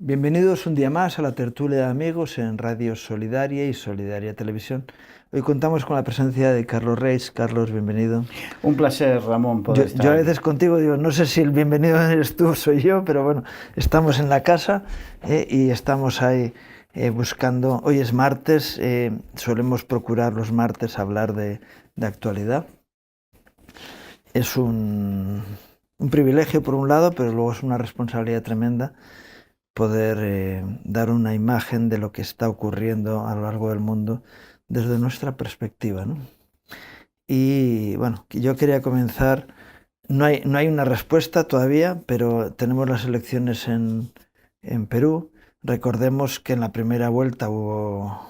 Bienvenidos un día más a la tertulia de amigos en Radio Solidaria y Solidaria Televisión. Hoy contamos con la presencia de Carlos Reis. Carlos, bienvenido. Un placer, Ramón, Yo, poder estar yo a aquí. veces contigo digo, no sé si el bienvenido eres tú o soy yo, pero bueno, estamos en la casa y estamos ahí buscando. Hoy es martes, solemos procurar los martes hablar de actualidad. Es un privilegio por un lado, pero luego es una responsabilidad tremenda poder dar una imagen de lo que está ocurriendo a lo largo del mundo desde nuestra perspectiva, ¿no? Y bueno, yo quería comenzar, no hay una respuesta todavía, pero tenemos las elecciones en Perú. Recordemos que en la primera vuelta hubo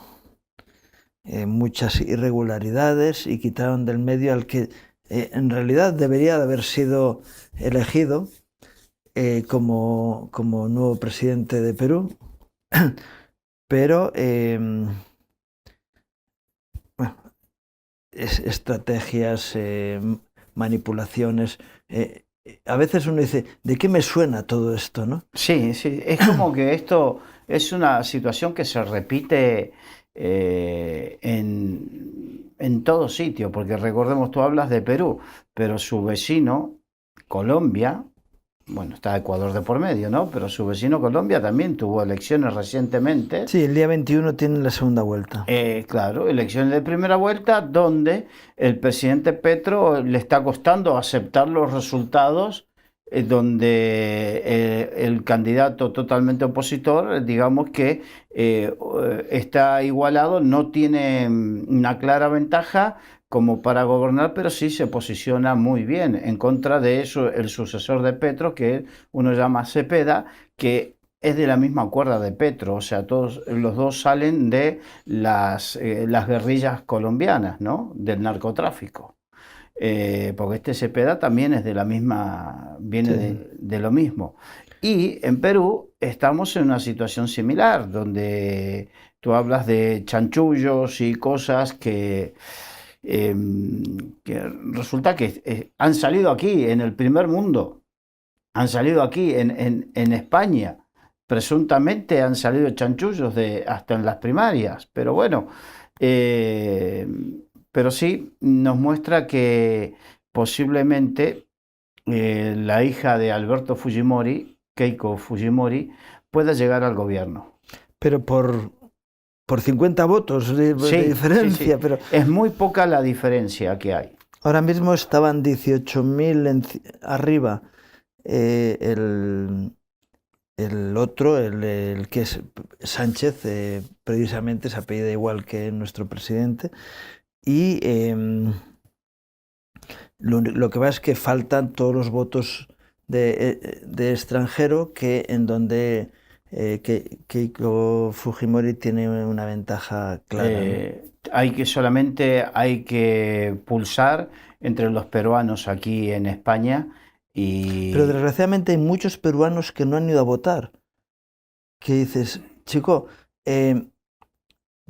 muchas irregularidades y quitaron del medio al que en realidad debería de haber sido elegido como nuevo presidente de Perú, pero bueno, estrategias, manipulaciones. A veces uno dice, ¿de qué me suena todo esto, no? Sí, sí, es como que esto es una situación que se repite en todo sitio, porque recordemos, tú hablas de Perú, pero su vecino, Colombia, bueno, está Ecuador de por medio, ¿no? Pero su vecino Colombia también tuvo elecciones recientemente. Sí, el día 21 tiene la segunda vuelta. Claro, elecciones de primera vuelta donde el presidente Petro le está costando aceptar los resultados, donde el candidato totalmente opositor, digamos que está igualado, no tiene una clara ventaja como para gobernar, pero sí se posiciona muy bien en contra de eso el sucesor de Petro, que uno llama Cepeda, que es de la misma cuerda de Petro, o sea, todos los dos salen de las guerrillas colombianas, ¿no? Del narcotráfico. Porque este Cepeda también es de la misma, viene Sí. de lo mismo. Y en Perú estamos en una situación similar, donde tú hablas de chanchullos y cosas eh, que resulta que han salido aquí, en el primer mundo, han salido aquí, en España. Presuntamente han salido chanchullos hasta en las primarias, pero bueno, eh, pero sí nos muestra que posiblemente la hija de Alberto Fujimori, Keiko Fujimori, pueda llegar al gobierno. Pero por 50 votos de Sí, sí, diferencia, sí. pero Es muy poca la diferencia que hay. ahora mismo estaban 18.000 arriba. El otro, el que es Sánchez, precisamente se apellida igual que nuestro presidente. Y lo que va es que faltan todos los votos de extranjero, que en donde Keiko Fujimori tiene una ventaja clara, ¿no? Solamente hay que pulsar entre los peruanos aquí en España Pero y desgraciadamente hay muchos peruanos que no han ido a votar. Que dices, chico,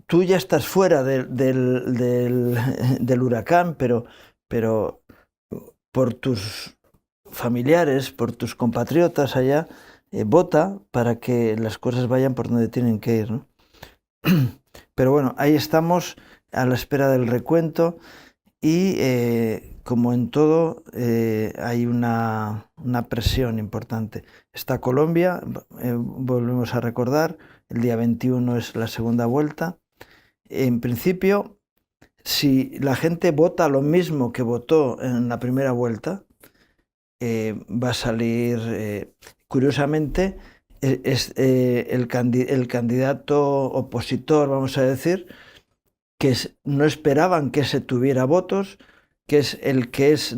tú ya estás fuera del huracán, pero por tus familiares, por tus compatriotas allá, vota para que las cosas vayan por donde tienen que ir, ¿no? Pero bueno, ahí estamos a la espera del recuento y como en todo hay una presión importante. Está Colombia, volvemos a recordar, el día 21 es la segunda vuelta. En principio, si la gente vota lo mismo que votó en la primera vuelta, va a salir, curiosamente, el candidato opositor, vamos a decir, que no esperaban que se tuviera votos, que es el que es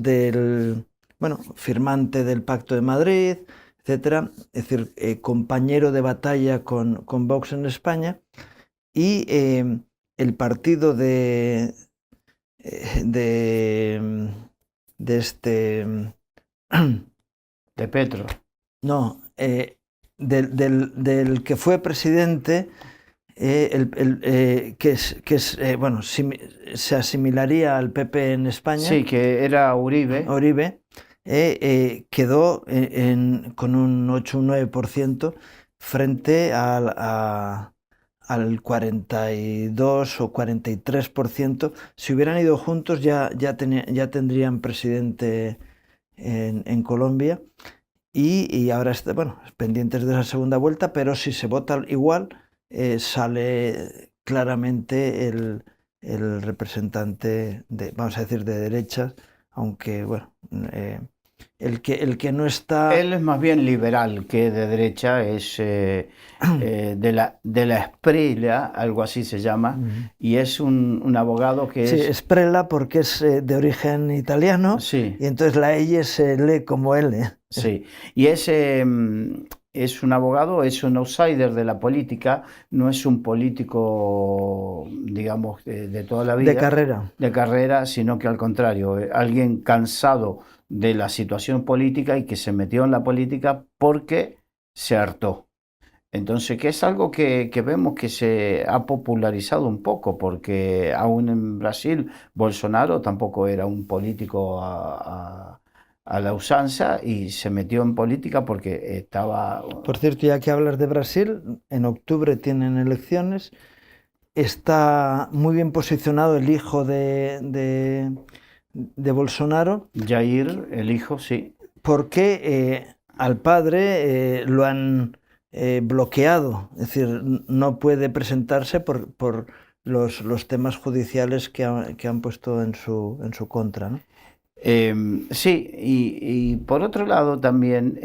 bueno, firmante del Pacto de Madrid, etcétera, es decir, compañero de batalla con Vox en España, y el partido de, de este, de Petro. no, del que fue presidente, bueno, se asimilaría al PP en España, Sí, que era Uribe. Oribe, quedó con un 8 o un 9% frente al 42 o 43%. Si hubieran ido juntos ya tendrían presidente en Colombia. Y ahora bueno, pendientes de esa segunda vuelta, pero si se vota igual, sale claramente el representante vamos a decir, de derechas, aunque bueno, el que no está... Él es más bien liberal que de derecha, es de la Esprella, algo así se llama, y es un abogado que Sí, es... Esprella porque es de origen italiano, Sí. y entonces la L se lee como L. Sí, y es un abogado, es un outsider de la política, no es un político, digamos, de toda la vida, de carrera, sino que al contrario, alguien cansado de la situación política y que se metió en la política porque se hartó. Entonces, que es algo que vemos que se ha popularizado un poco, porque aún en Brasil Bolsonaro tampoco era un político a la usanza y se metió en política porque estaba... Por cierto, ya que hablas de Brasil, en octubre tienen elecciones. Está muy bien posicionado el hijo de Bolsonaro. Jair, el hijo, sí. Porque al padre lo han bloqueado, es decir, no puede presentarse por los temas judiciales que han puesto en su contra, ¿no? Sí, y por otro lado también,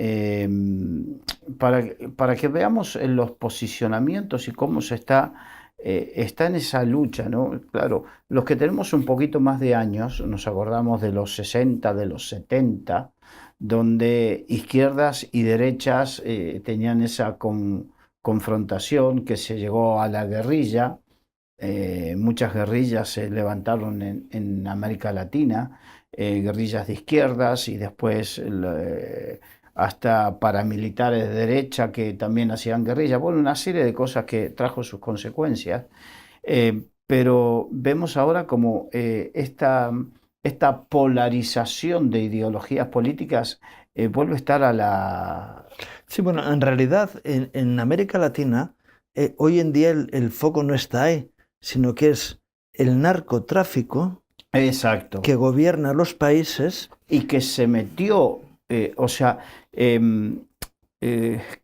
para que veamos los posicionamientos y cómo se está en esa lucha, ¿no? Claro, los que tenemos un poquito más de años, nos acordamos de los 60, de los 70, donde izquierdas y derechas tenían esa confrontación que se llegó a la guerrilla. Muchas guerrillas se levantaron en América Latina, guerrillas de izquierdas y después hasta paramilitares de derecha que también hacían guerrillas. Bueno, una serie de cosas que trajo sus consecuencias. Pero vemos ahora como esta polarización de ideologías políticas vuelve a estar a la... Sí, bueno, en realidad en América Latina hoy en día el foco no está ahí, sino que es el narcotráfico. Exacto. Que gobierna los países. Y que se metió,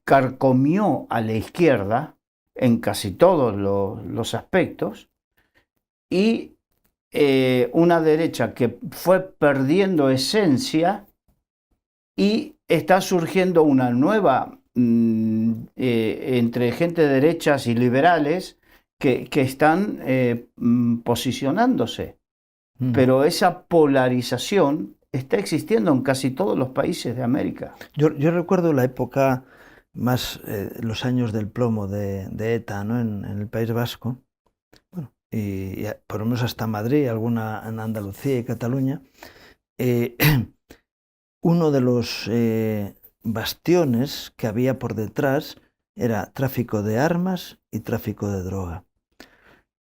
carcomió a la izquierda en casi todos los aspectos, y una derecha que fue perdiendo esencia, y está surgiendo una nueva entre gente de derechas y liberales que están posicionándose. Pero esa polarización está existiendo en casi todos los países de América. Yo recuerdo la época más, los años del plomo de ETA, ¿no? En el País Vasco, bueno, y por lo menos hasta Madrid, alguna en Andalucía y Cataluña. Uno de los bastiones que había por detrás era tráfico de armas y tráfico de droga.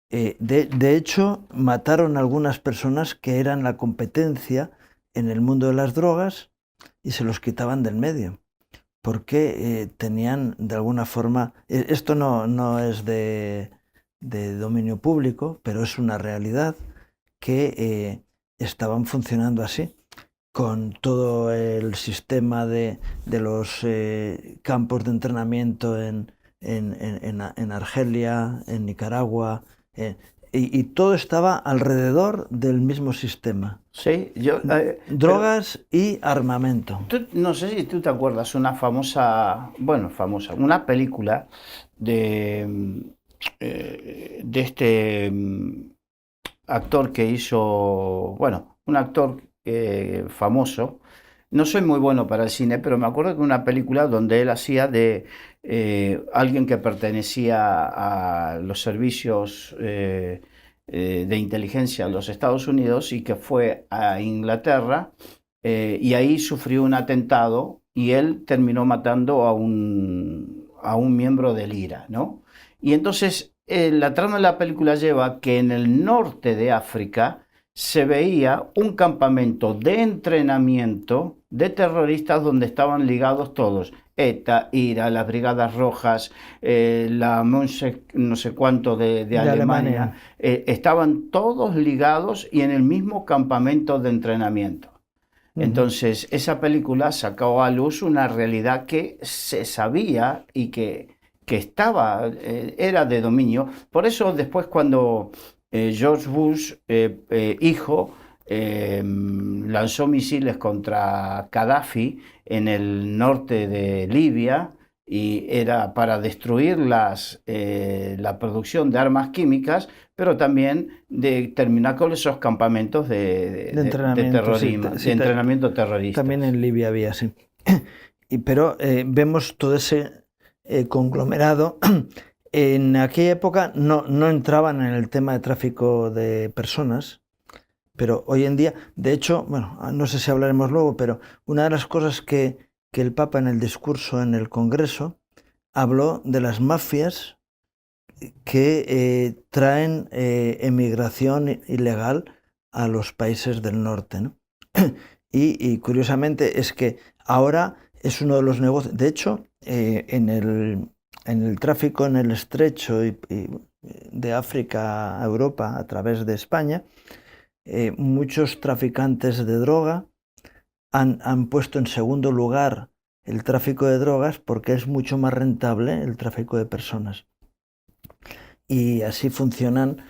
De hecho, mataron a algunas personas que eran la competencia en el mundo de las drogas y se los quitaban del medio, porque tenían de alguna forma... Esto no es de dominio público, pero es una realidad que estaban funcionando así, con todo el sistema de los campos de entrenamiento en Argelia, en Nicaragua, y todo estaba alrededor del mismo sistema. Sí, drogas y armamento. No sé si tú te acuerdas una una película de este actor que hizo, un actor famoso. No soy muy bueno para el cine, pero me acuerdo que una película donde él hacía de alguien que pertenecía a los servicios de inteligencia de los Estados Unidos y que fue a Inglaterra y ahí sufrió un atentado y él terminó matando a un miembro del IRA, ¿no? Y entonces la trama de la película lleva que en el norte de África se veía un campamento de entrenamiento de terroristas donde estaban ligados todos ETA, IRA, las Brigadas Rojas, la no sé cuánto de Alemania, estaban todos ligados y en el mismo campamento de entrenamiento. Entonces, esa película sacó a luz una realidad que se sabía y que estaba, era de dominio. Por eso después cuando George Bush, hijo, lanzó misiles contra Gaddafi en el norte de Libia, y era para destruir la producción de armas químicas, pero también de terminar con esos campamentos de entrenamiento, terrorismo, de entrenamiento terrorista. También en Libia había, sí. Pero vemos todo ese conglomerado. En aquella época no entraban en el tema de tráfico de personas, pero hoy en día, de hecho, bueno, no sé si hablaremos luego, pero una de las cosas que el Papa en el discurso en el Congreso habló de las mafias que traen emigración ilegal a los países del norte, ¿no? Y curiosamente es que ahora es uno de los negocios, de hecho, en el tráfico en el estrecho de África a Europa a través de España, muchos traficantes de droga han puesto en segundo lugar el tráfico de drogas porque es mucho más rentable el tráfico de personas. Y así funcionan,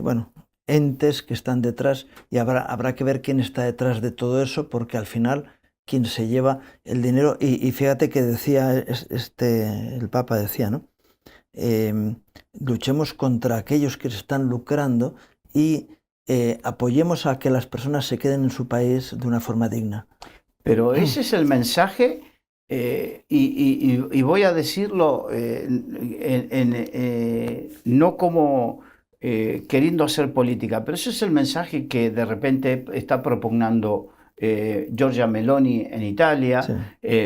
bueno, entes que están detrás, y habrá que ver quién está detrás de todo eso, porque al final quien se lleva el dinero, y fíjate que decía el Papa decía, ¿no? Luchemos contra aquellos que se están lucrando y apoyemos a que las personas se queden en su país de una forma digna. Pero ese es el mensaje, y voy a decirlo no como queriendo hacer política, pero ese es el mensaje que de repente está proponiendo Giorgia Meloni en Italia, Sí.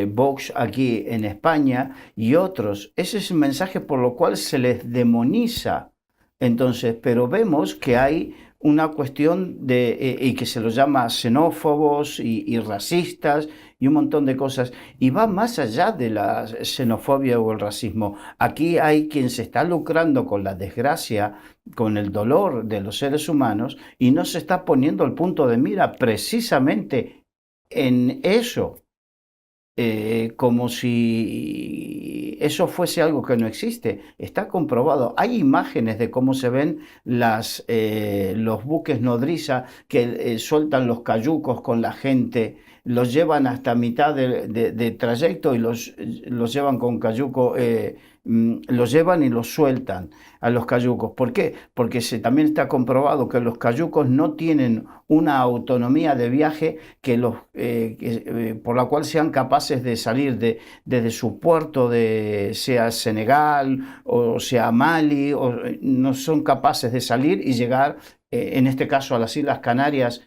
Vox aquí en España y otros. Ese es el mensaje por lo cual se les demoniza. Entonces, pero vemos que hay una cuestión y que se los llama xenófobos y racistas y un montón de cosas, y va más allá de la xenofobia o el racismo. Aquí hay quien se está lucrando con la desgracia, con el dolor de los seres humanos, y no se está poniendo el punto de mira precisamente en eso. Como si eso fuese algo que no existe. Está comprobado. Hay imágenes de cómo se ven los buques nodriza que sueltan los cayucos con la gente, los llevan hasta mitad de trayecto y los llevan con cayuco, los llevan y los sueltan a los cayucos. ¿Por qué? Porque también está comprobado que los cayucos no tienen una autonomía de viaje por la cual sean capaces de salir desde su puerto, sea Senegal o sea Mali, no son capaces de salir y llegar, en este caso a las Islas Canarias,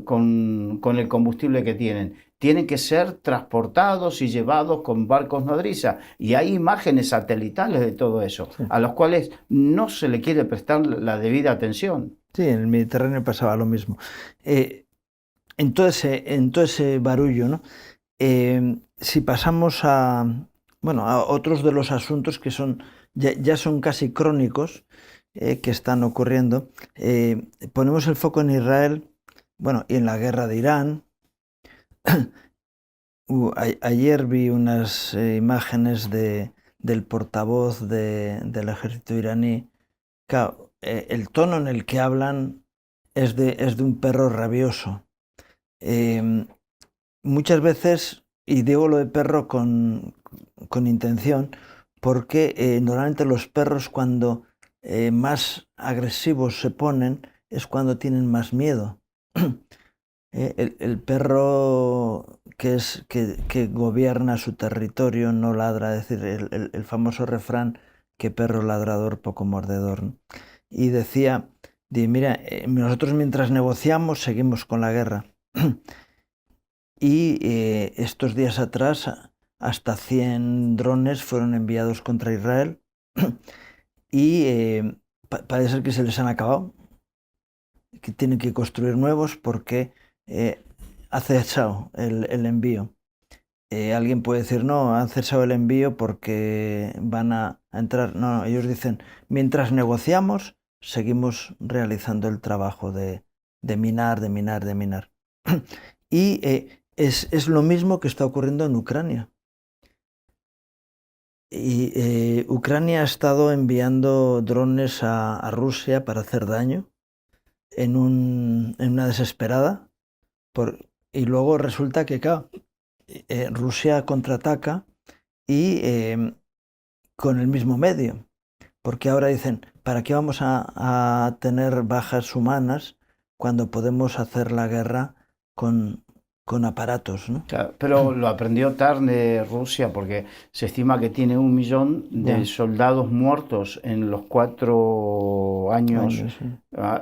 con el combustible que tienen. Tienen que ser transportados y llevados con barcos nodriza. Y hay imágenes satelitales de todo eso, sí, a los cuales no se le quiere prestar la debida atención. Sí, en el Mediterráneo pasaba lo mismo. En todo ese barullo, ¿no? Si pasamos a otros de los asuntos que ya son casi crónicos, que están ocurriendo, ponemos el foco en Israel, bueno, y en la guerra de Irán. Ayer vi unas imágenes del portavoz del ejército iraní. Claro, el tono en el que hablan es de un perro rabioso. Muchas veces, y digo lo de perro con intención, porque normalmente los perros cuando más agresivos se ponen es cuando tienen más miedo. El perro que gobierna su territorio no ladra, es decir, el famoso refrán que perro ladrador, poco mordedor, ¿no? Y decía, mira, nosotros mientras negociamos seguimos con la guerra. Y estos días atrás hasta 100 drones fueron enviados contra Israel y parece ser que se les han acabado, que tienen que construir nuevos porque ha cesado el envío. alguien puede decir, no, han cesado el envío porque van a entrar. No, no, ellos dicen, mientras negociamos, seguimos realizando el trabajo de minar, de minar, de minar. Y es lo mismo que está ocurriendo en Ucrania. Y Ucrania ha estado enviando drones a Rusia para hacer daño en una desesperada. Y luego resulta que, claro, Rusia contraataca y con el mismo medio. Porque ahora dicen, ¿para qué vamos a tener bajas humanas cuando podemos hacer la guerra con aparatos, ¿no? Claro, pero lo aprendió tarde Rusia porque se estima que tiene 1 millón de Ya, soldados muertos en los 4 años, años, sí.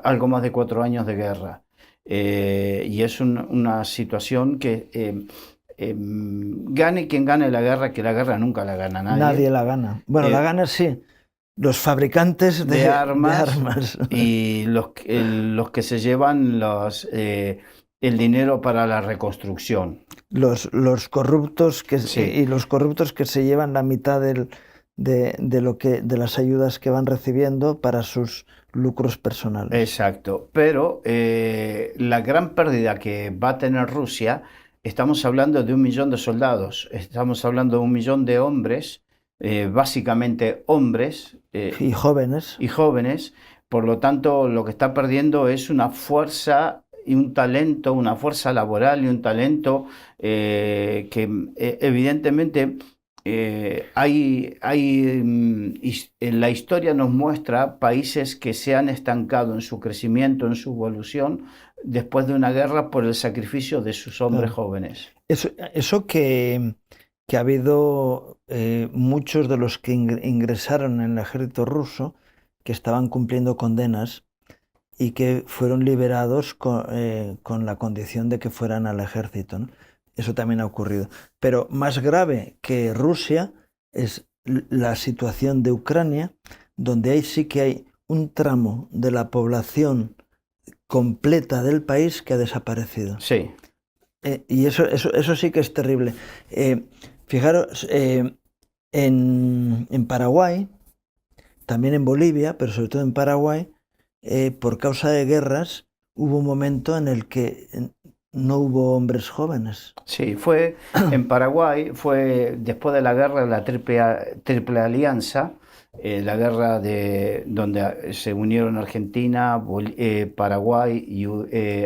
algo más de 4 años de guerra. Y es una situación que gane quien gane la guerra, que la guerra nunca la gana Nadie nadie, la gana. Bueno, la eh, gana sí, los fabricantes de de armas armas. y los que se llevan el dinero para la reconstrucción. Los corruptos Sí. y los corruptos que se llevan la mitad de las ayudas que van recibiendo para sus lucros personales. Exacto, pero la gran pérdida que va a tener Rusia, estamos hablando de 1 millón de soldados, estamos hablando de 1 millón de hombres, básicamente hombres Y jóvenes. y jóvenes, por lo tanto lo que está perdiendo es una fuerza y un talento, una fuerza laboral y un talento que evidentemente en la historia nos muestra países que se han estancado en su crecimiento, en su evolución, después de una guerra por el sacrificio de sus hombres Claro. jóvenes. Eso que ha habido muchos de los que ingresaron en el ejército ruso, que estaban cumpliendo condenas y que fueron liberados con la condición de que fueran al ejército, ¿no? Eso también ha ocurrido. Pero más grave que Rusia es la situación de Ucrania, donde ahí sí que hay un tramo de la población completa del país que ha desaparecido. Sí, Y eso sí que es terrible. Fijaros, en Paraguay, también en Bolivia, pero sobre todo en Paraguay, por causa de guerras, hubo un momento en el que no hubo hombres jóvenes. sí, fue en Paraguay, fue después de la guerra de la Triple Alianza, la guerra donde se unieron Argentina, Paraguay,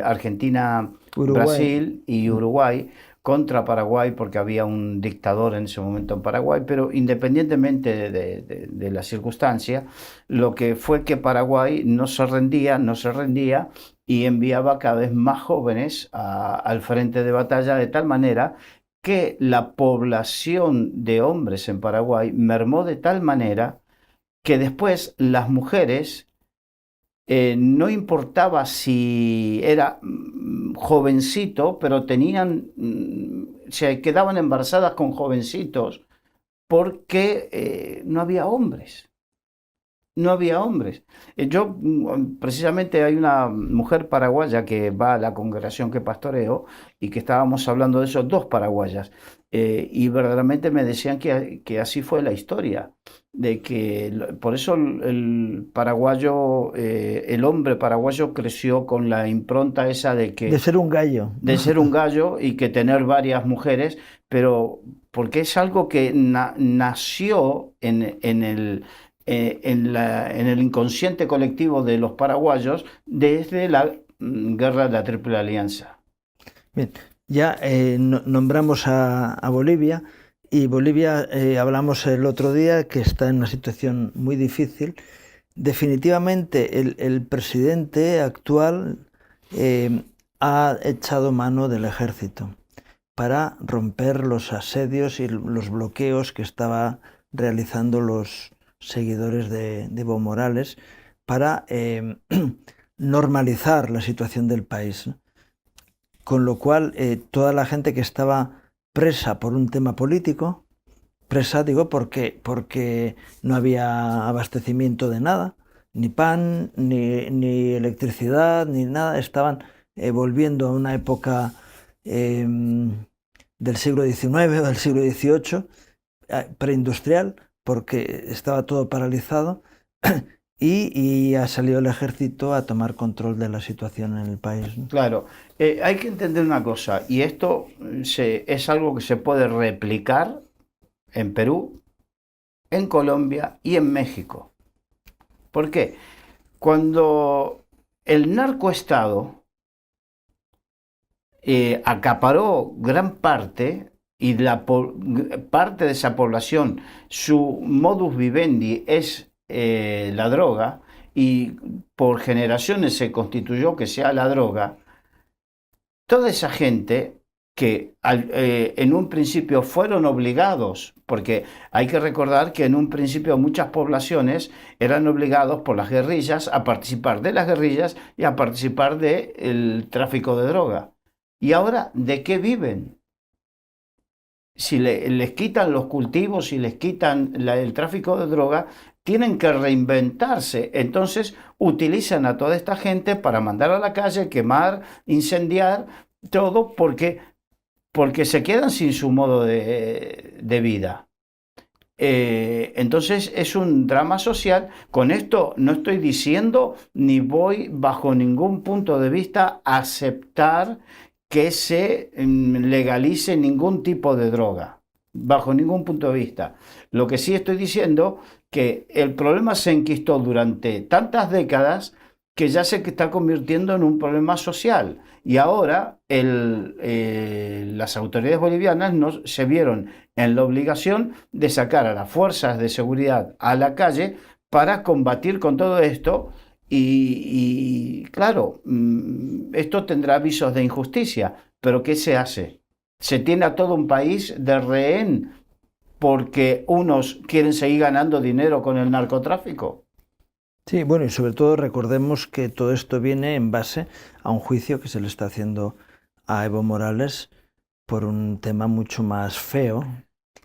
Argentina, Uruguay, Brasil y Uruguay contra Paraguay porque había un dictador en ese momento en Paraguay, pero independientemente de la circunstancia, lo que fue que Paraguay no se rendía, no se rendía y enviaba cada vez más jóvenes al frente de batalla de tal manera que la población de hombres en Paraguay mermó de tal manera que después las mujeres, no importaba si era jovencito, pero se quedaban embarazadas con jovencitos porque no había hombres. No había hombres. Precisamente hay una mujer paraguaya que va a la congregación que pastoreo y que estábamos hablando de esos dos paraguayas. Y verdaderamente me decían que así fue la historia, de que por eso el paraguayo, el hombre paraguayo creció con la impronta esa de ser un gallo. de ser un gallo y que tener varias mujeres, pero porque es algo que nació en el inconsciente colectivo de los paraguayos desde la guerra de la Triple Alianza. Bien, ya nombramos a Bolivia y Bolivia hablamos el otro día que está en una situación muy difícil. Definitivamente el presidente actual ha echado mano del ejército para romper los asedios y los bloqueos que estaba realizando los seguidores de Evo Morales para normalizar la situación del país, ¿no? Con lo cual, toda la gente que estaba presa por un tema político, presa digo porque no había abastecimiento de nada, ni pan, ni electricidad, ni nada, estaban volviendo a una época del siglo XIX o del siglo XVIII, preindustrial, porque estaba todo paralizado, y ha salido el ejército a tomar control de la situación en el país, ¿no? Claro, hay que entender una cosa, y esto es algo que se puede replicar en Perú, en Colombia y en México. ¿Por qué? Cuando el narcoestado acaparó gran parte y parte de esa población, su modus vivendi es la droga, y por generaciones se constituyó que sea la droga, toda esa gente que en un principio fueron obligados, porque hay que recordar que en un principio muchas poblaciones eran obligados por las guerrillas a participar de las guerrillas y a participar del tráfico de droga. ¿Y ahora de qué viven? Si les quitan los cultivos, si les quitan el tráfico de droga, tienen que reinventarse. Entonces utilizan a toda esta gente para mandar a la calle, quemar, incendiar, todo porque se quedan sin su modo de vida. Entonces es un drama social. Con esto no estoy diciendo ni voy bajo ningún punto de vista a aceptar que se legalice ningún tipo de droga, bajo ningún punto de vista. Lo que sí estoy diciendo que el problema se enquistó durante tantas décadas que ya se está convirtiendo en un problema social. Y ahora las autoridades bolivianas se vieron en la obligación de sacar a las fuerzas de seguridad a la calle para combatir con todo esto. Y claro, esto tendrá visos de injusticia, pero ¿qué se hace? Se tiene a todo un país de rehén porque unos quieren seguir ganando dinero con el narcotráfico. Sí, bueno, y sobre todo recordemos que todo esto viene en base a un juicio que se le está haciendo a Evo Morales por un tema mucho más feo.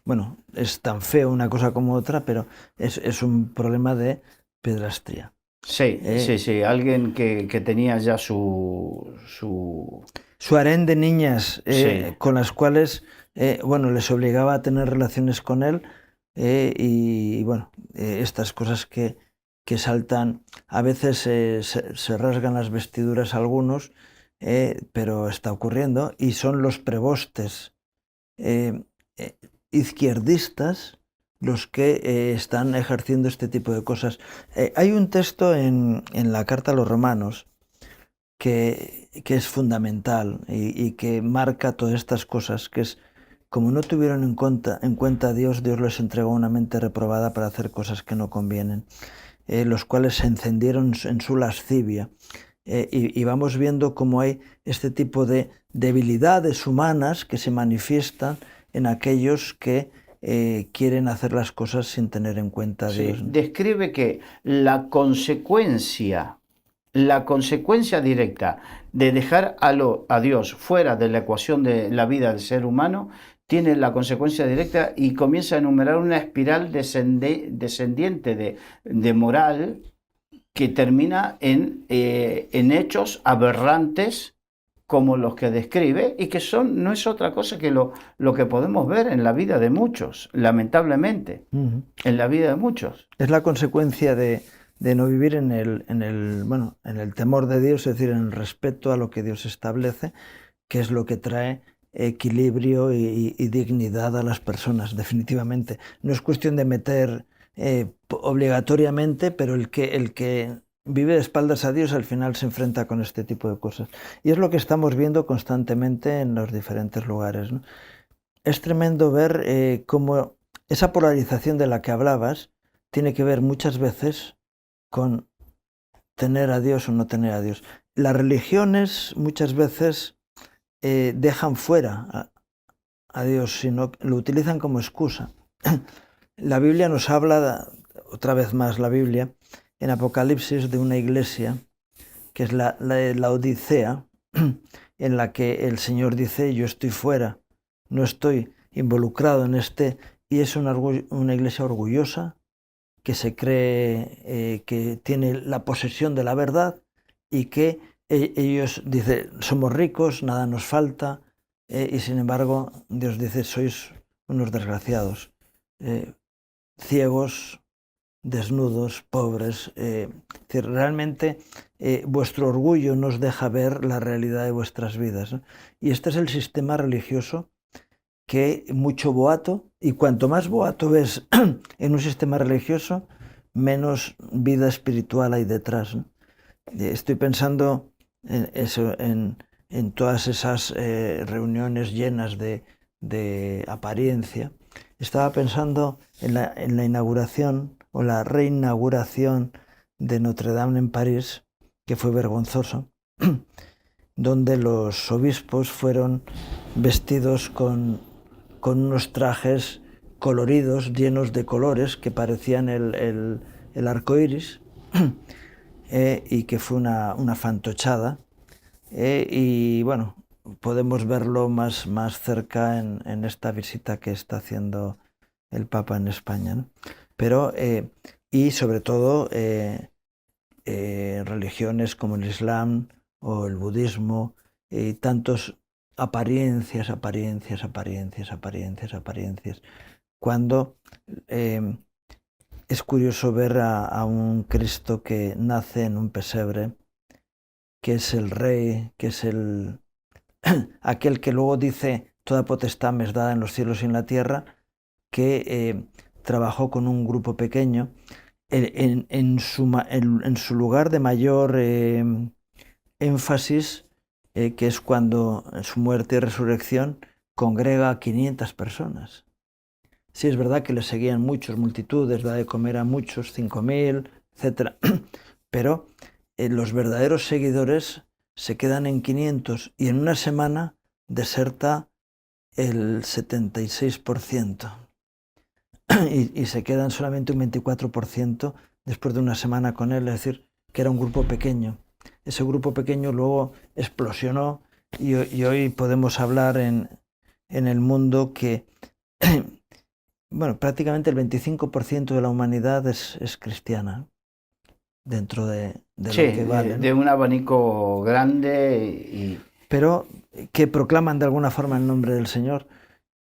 Bueno, es tan feo una cosa como otra, pero es un problema de pedrastría. Sí, sí, alguien que tenía ya Su harén de niñas sí, con las cuales, bueno, les obligaba a tener relaciones con él, y bueno, estas cosas que saltan, a veces se rasgan las vestiduras algunos, pero está ocurriendo, y son los prebostes eh, izquierdistas los que están ejerciendo este tipo de cosas. Hay un texto en la carta a los romanos que es fundamental y que marca todas estas cosas, que es: como no tuvieron en cuenta a Dios, Dios les entregó una mente reprobada para hacer cosas que no convienen, los cuales se encendieron en su lascivia. Y vamos viendo cómo hay este tipo de debilidades humanas que se manifiestan en aquellos que quieren hacer las cosas sin tener en cuenta a Dios, sí. ¿no? Describe que la consecuencia directa de dejar a Dios fuera de la ecuación de la vida del ser humano tiene la consecuencia directa, y comienza a enumerar una espiral descendiente de moral que termina en hechos aberrantes como los que describe, y que no es otra cosa que lo que podemos ver en la vida de muchos, lamentablemente, en la vida de muchos. Es la consecuencia de no vivir en el temor de Dios, es decir, en el respeto a lo que Dios establece, que es lo que trae equilibrio y dignidad a las personas, definitivamente. No es cuestión de meter obligatoriamente, pero el que vive de espaldas a Dios al final se enfrenta con este tipo de cosas. Y es lo que estamos viendo constantemente en los diferentes lugares, ¿no? Es tremendo ver cómo esa polarización de la que hablabas tiene que ver muchas veces con tener a Dios o no tener a Dios. Las religiones muchas veces dejan fuera a Dios, sino lo utilizan como excusa. La Biblia nos habla, otra vez más la Biblia, en Apocalipsis, de una iglesia que es la de la Odisea, en la que el Señor dice: yo estoy fuera, no estoy involucrado en este, y es una iglesia orgullosa, que se cree que tiene la posesión de la verdad, y que ellos dicen: somos ricos, nada nos falta, y sin embargo Dios dice, sois unos desgraciados, ciegos, desnudos, pobres. Es decir, realmente vuestro orgullo nos deja ver la realidad de vuestras vidas, ¿no? Y este es el sistema religioso que mucho boato, y cuanto más boato ves en un sistema religioso, menos vida espiritual hay detrás, ¿no? Estoy pensando en eso, en todas esas reuniones llenas de apariencia. Estaba pensando en la inauguración o la reinauguración de Notre Dame en París, que fue vergonzoso, donde los obispos fueron vestidos con unos trajes coloridos, llenos de colores, que parecían el arco iris, y que fue una fantochada. Y bueno, podemos verlo más cerca en esta visita que está haciendo el Papa en España, ¿no? Pero, y sobre todo, religiones como el Islam o el budismo, tantos apariencias, cuando es curioso ver a un Cristo que nace en un pesebre, que es el rey, que es aquel que luego dice, toda potestad me es dada en los cielos y en la tierra, que trabajó con un grupo pequeño, en su lugar de mayor énfasis, que es cuando en su muerte y resurrección congrega a 500 personas. Sí, es verdad que le seguían muchos, multitudes, da de comer a muchos, 5.000, etc. Pero los verdaderos seguidores se quedan en 500 y en una semana deserta el 76%. Y se quedan solamente un 24% después de una semana con él, es decir, que era un grupo pequeño. Ese grupo pequeño luego explosionó y hoy podemos hablar en el mundo que bueno, prácticamente el 25% de la humanidad es cristiana, dentro de lo que vale, ¿no? De un abanico grande pero que proclaman de alguna forma el nombre del Señor,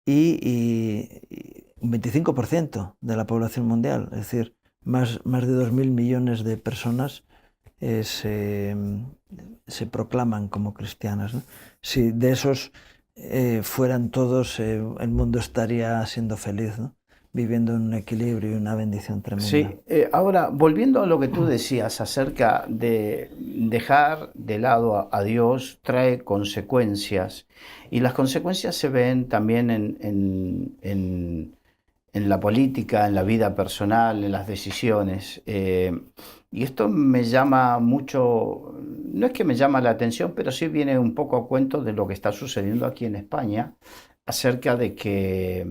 y un 25% de la población mundial, es decir, más de 2.000 millones de personas se proclaman como cristianas, ¿no? Si de esos fueran todos, el mundo estaría siendo feliz, ¿no? Viviendo en un equilibrio y una bendición tremenda. Sí, ahora volviendo a lo que tú decías acerca de dejar de lado a Dios trae consecuencias, y las consecuencias se ven también en la política, en la vida personal, en las decisiones. Y esto me llama mucho, no es que me llama la atención, pero sí viene un poco a cuento de lo que está sucediendo aquí en España, acerca de que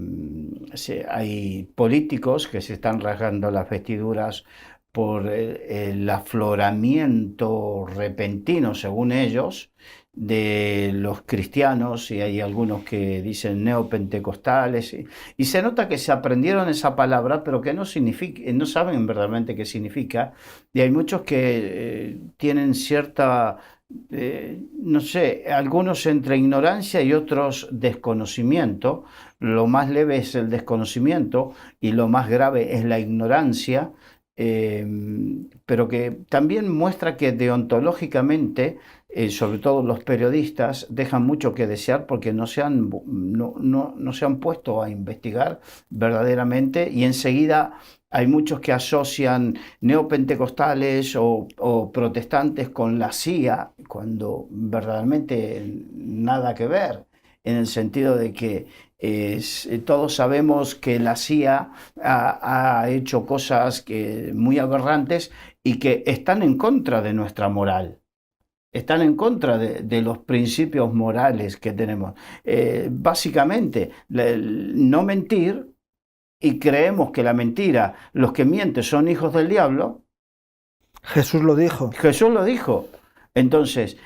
hay políticos que se están rasgando las vestiduras por el afloramiento repentino, según ellos, de los cristianos, y hay algunos que dicen neopentecostales, y se nota que se aprendieron esa palabra, pero que no saben verdaderamente qué significa, y hay muchos que tienen cierta no sé, algunos entre ignorancia y otros desconocimiento. Lo más leve es el desconocimiento y lo más grave es la ignorancia, pero que también muestra que deontológicamente, sobre todo los periodistas, dejan mucho que desear porque no se han puesto a investigar verdaderamente, y enseguida hay muchos que asocian neopentecostales o protestantes con la CIA, cuando verdaderamente nada que ver, en el sentido de que todos sabemos que la CIA ha hecho cosas muy aberrantes y que están en contra de nuestra moral. Están en contra de los principios morales que tenemos. Básicamente, no mentir, y creemos que la mentira, los que mienten son hijos del diablo. Jesús lo dijo. Jesús lo dijo. Entonces,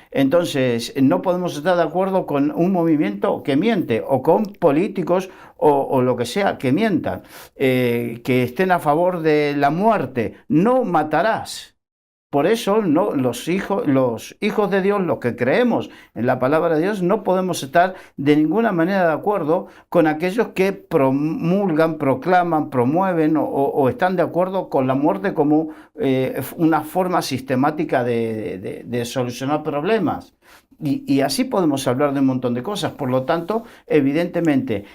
no podemos estar de acuerdo con un movimiento que miente, o con políticos o lo que sea que mientan, que estén a favor de la muerte. No matarás. Por eso los hijos de Dios, los que creemos en la palabra de Dios, no podemos estar de ninguna manera de acuerdo con aquellos que promulgan, proclaman, promueven o están de acuerdo con la muerte como una forma sistemática de solucionar problemas. Y así podemos hablar de un montón de cosas. Por lo tanto, evidentemente,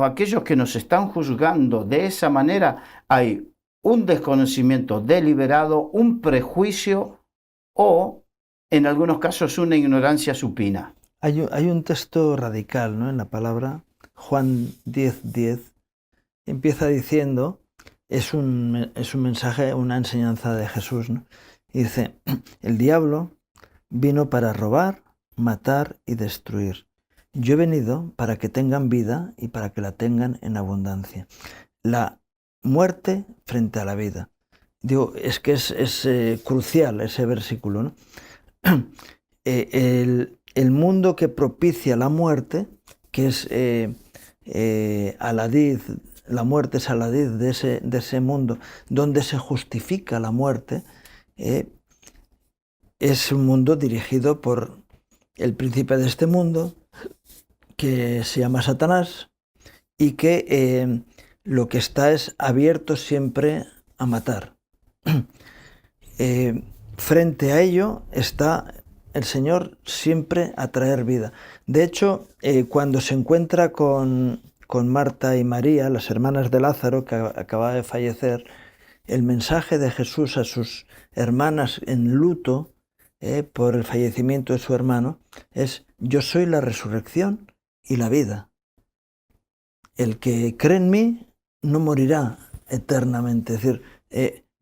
aquellos que nos están juzgando de esa manera, hay un desconocimiento deliberado, un prejuicio o, en algunos casos, una ignorancia supina. Hay un texto radical, ¿no?, en la palabra, Juan 10:10, empieza diciendo, es un mensaje, una enseñanza de Jesús, ¿no? Y dice, el diablo vino para robar, matar y destruir. Yo he venido para que tengan vida y para que la tengan en abundancia. La muerte frente a la vida. Digo, es que es crucial ese versículo, ¿no? El mundo que propicia la muerte, que es aladid, la muerte es aladid de ese mundo, donde se justifica la muerte, es un mundo dirigido por el príncipe de este mundo, que se llama Satanás, y que lo que está es abierto siempre a matar. Frente a ello está el Señor siempre a traer vida. De hecho, cuando se encuentra con Marta y María, las hermanas de Lázaro, que acaba de fallecer, el mensaje de Jesús a sus hermanas en luto por el fallecimiento de su hermano es: yo soy la resurrección y la vida. El que cree en mí no morirá eternamente, es decir,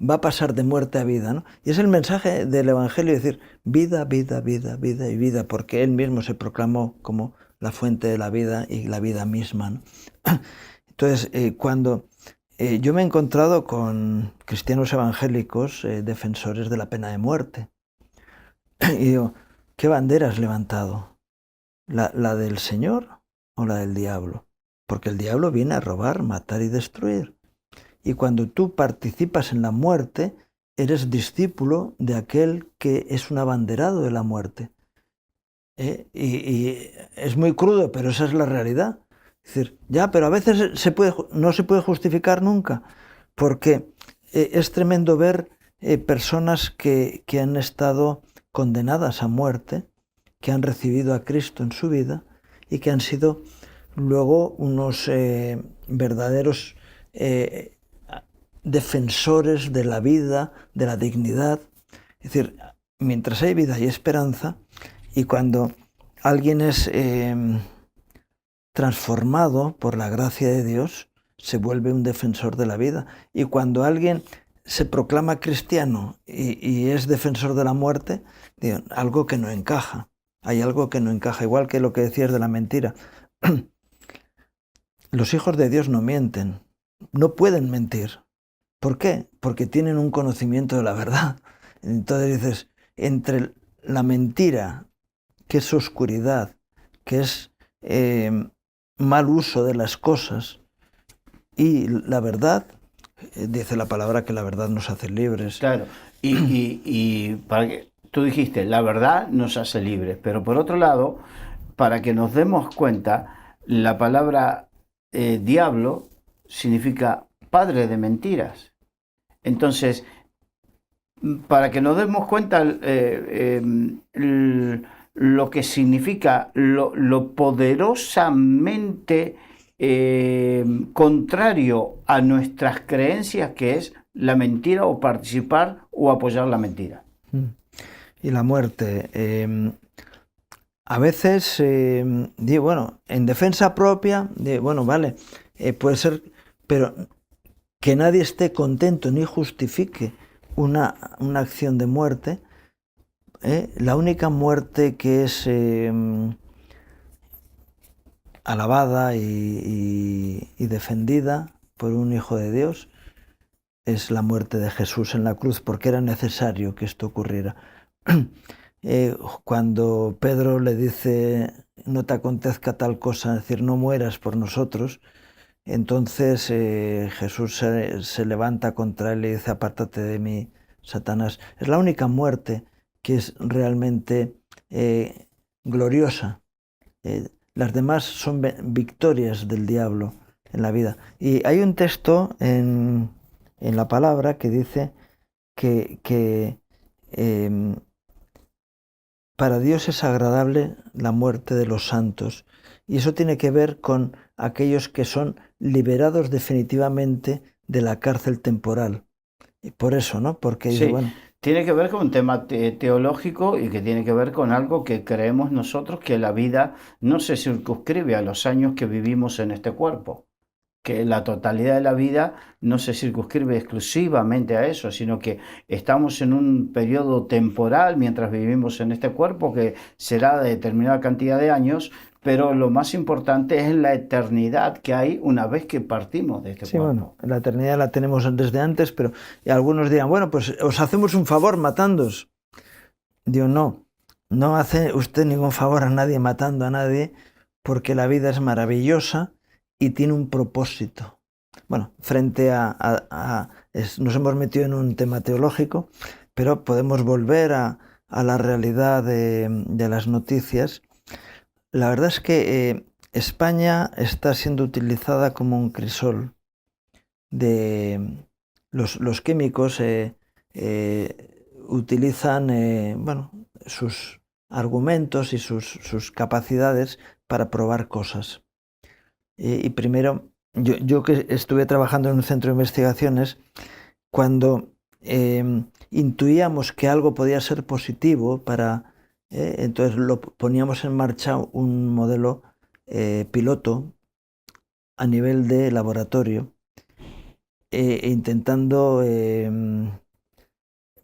va a pasar de muerte a vida, ¿no? Y es el mensaje del Evangelio, decir, vida, vida, vida, vida y vida, porque Él mismo se proclamó como la fuente de la vida y la vida misma, ¿no? Entonces, cuando yo me he encontrado con cristianos evangélicos defensores de la pena de muerte, y digo, ¿qué bandera has levantado? ¿La del Señor o la del diablo? Porque el diablo viene a robar, matar y destruir. Y cuando tú participas en la muerte, eres discípulo de aquel que es un abanderado de la muerte. Y es muy crudo, pero esa es la realidad. Es decir, ya, pero a veces no se puede justificar nunca, porque es tremendo ver personas que han estado condenadas a muerte, que han recibido a Cristo en su vida y que han sido luego unos verdaderos defensores de la vida, de la dignidad. Es decir, mientras hay vida y esperanza, y cuando alguien es transformado por la gracia de Dios, se vuelve un defensor de la vida. Y cuando alguien se proclama cristiano y es defensor de la muerte, digo, algo que no encaja. Hay algo que no encaja, igual que lo que decías de la mentira. Los hijos de Dios no mienten, no pueden mentir. ¿Por qué? Porque tienen un conocimiento de la verdad. Entonces dices, entre la mentira, que es oscuridad, que es mal uso de las cosas, y la verdad, dice la palabra que la verdad nos hace libres. Claro, y para que tú dijiste, la verdad nos hace libres, pero por otro lado, para que nos demos cuenta, la palabra diablo significa padre de mentiras. Entonces, para que nos demos cuenta lo que significa, lo poderosamente contrario a nuestras creencias, que es la mentira o participar o apoyar la mentira. Y la muerte. A veces, digo, bueno, en defensa propia, bueno, vale, puede ser, pero que nadie esté contento ni justifique una acción de muerte. La única muerte que es alabada y defendida por un hijo de Dios es la muerte de Jesús en la cruz, porque era necesario que esto ocurriera. Cuando Pedro le dice, no te acontezca tal cosa, es decir, no mueras por nosotros, entonces Jesús se levanta contra él y dice, apártate de mí, Satanás. Es la única muerte que es realmente gloriosa. Las demás son victorias del diablo en la vida. Y hay un texto en la palabra que dice que para Dios es agradable la muerte de los santos. Y eso tiene que ver con aquellos que son liberados definitivamente de la cárcel temporal. Y por eso, ¿no? Porque dice, Sí, bueno, tiene que ver con un tema teológico y que tiene que ver con algo que creemos nosotros, que la vida no se circunscribe a los años que vivimos en este cuerpo, que la totalidad de la vida no se circunscribe exclusivamente a eso, sino que estamos en un periodo temporal mientras vivimos en este cuerpo que será de determinada cantidad de años, pero lo más importante es la eternidad que hay una vez que partimos de este sí, bueno, cuerpo. la eternidad la tenemos desde antes, pero algunos dirán, bueno, pues os hacemos un favor matándoos. Digo, no hace usted ningún favor a nadie matando a nadie, porque la vida es maravillosa y tiene un propósito. Bueno, frente nos hemos metido en un tema teológico, pero podemos volver a la realidad de las noticias. La verdad es que España está siendo utilizada como un crisol de los químicos utilizan bueno, sus argumentos y sus capacidades para probar cosas. Y primero, yo que estuve trabajando en un centro de investigaciones, cuando intuíamos que algo podía ser positivo entonces lo poníamos en marcha un modelo piloto a nivel de laboratorio, intentando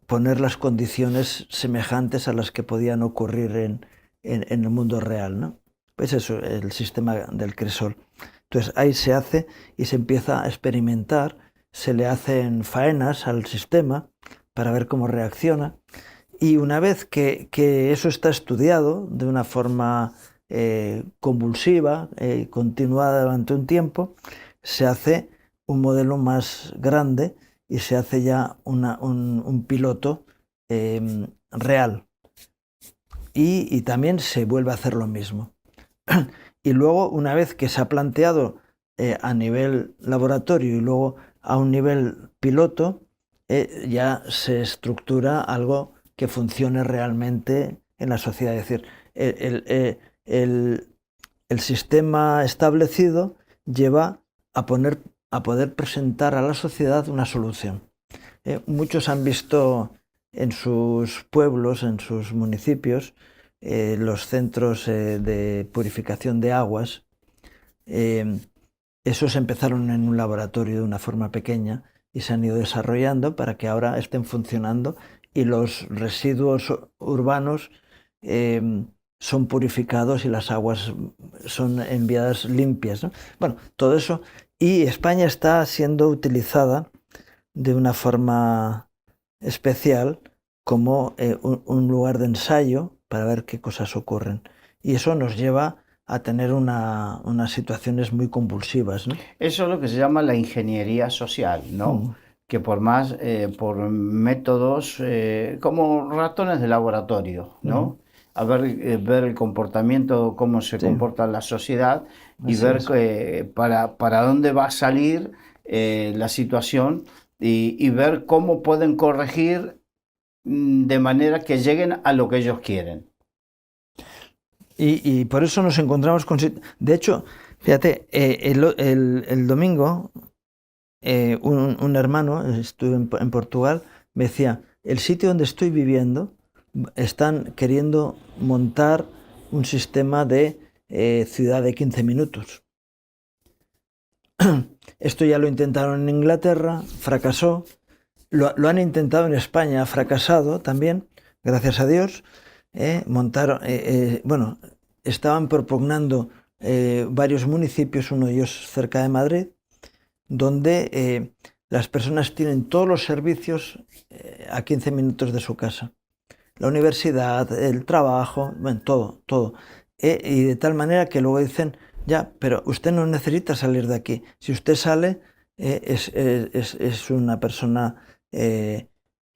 poner las condiciones semejantes a las que podían ocurrir en el mundo real, ¿no? Pues eso, el sistema del cresol. Entonces ahí se hace y se empieza a experimentar, se le hacen faenas al sistema para ver cómo reacciona, y una vez que eso está estudiado de una forma convulsiva, continuada durante un tiempo, se hace un modelo más grande y se hace ya un piloto real. Y también se vuelve a hacer lo mismo. Y luego, una vez que se ha planteado a nivel laboratorio y luego a un nivel piloto, ya se estructura algo que funcione realmente en la sociedad. Es decir, el sistema establecido lleva a poder presentar a la sociedad una solución. Muchos han visto en sus pueblos, en sus municipios, los centros de purificación de aguas. Esos empezaron en un laboratorio de una forma pequeña y se han ido desarrollando para que ahora estén funcionando, y los residuos urbanos son purificados y las aguas son enviadas limpias, ¿no? Bueno, todo eso. Y España está siendo utilizada de una forma especial como un lugar de ensayo para ver qué cosas ocurren. Y eso nos lleva a tener unas situaciones muy convulsivas, ¿no? Eso es lo que se llama la ingeniería social, ¿no? Que por métodos como ratones de laboratorio, ¿no? A ver el comportamiento, cómo se Sí, comporta la sociedad y así ver es. para dónde va a salir la situación y ver cómo pueden corregir de manera que lleguen a lo que ellos quieren. Y por eso nos encontramos con... De hecho, fíjate, el domingo un hermano, estuve en Portugal, me decía, el sitio donde estoy viviendo están queriendo montar un sistema de ciudad de 15 minutos. Esto ya lo intentaron en Inglaterra, fracasó. Lo han intentado en España, ha fracasado también, gracias a Dios. Bueno, estaban propugnando varios municipios, uno de ellos cerca de Madrid, donde las personas tienen todos los servicios a 15 minutos de su casa. La universidad, el trabajo, bueno, todo. Y de tal manera que luego dicen, ya, pero usted no necesita salir de aquí. Si usted sale, es una persona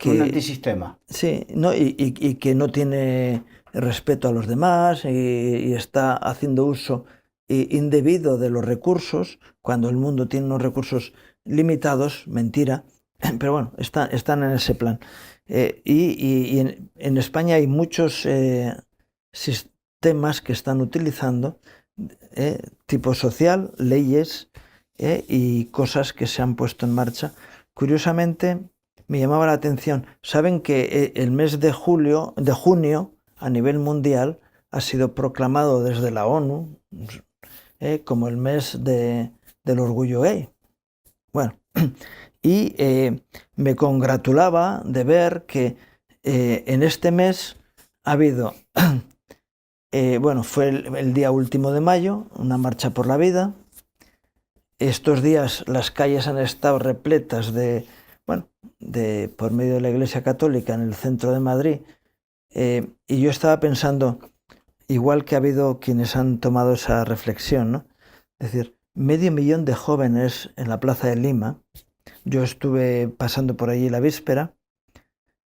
un antisistema. Sí, ¿no? Y que no tiene respeto a los demás y está haciendo uso indebido de los recursos, cuando el mundo tiene unos recursos limitados, mentira, pero bueno, están en ese plan. Y en España hay muchos sistemas que están utilizando tipo social, leyes y cosas que se han puesto en marcha. Curiosamente, me llamaba la atención. Saben que el mes de junio, a nivel mundial, ha sido proclamado desde la ONU como el mes del orgullo gay. Bueno, y me congratulaba de ver que en este mes ha habido, bueno, fue el día último de mayo, una marcha por la vida. Estos días las calles han estado repletas por medio de la Iglesia Católica en el centro de Madrid, y yo estaba pensando, igual que ha habido quienes han tomado esa reflexión, ¿no? Es decir, 500.000 de jóvenes en la Plaza de Lima. Yo estuve pasando por allí la víspera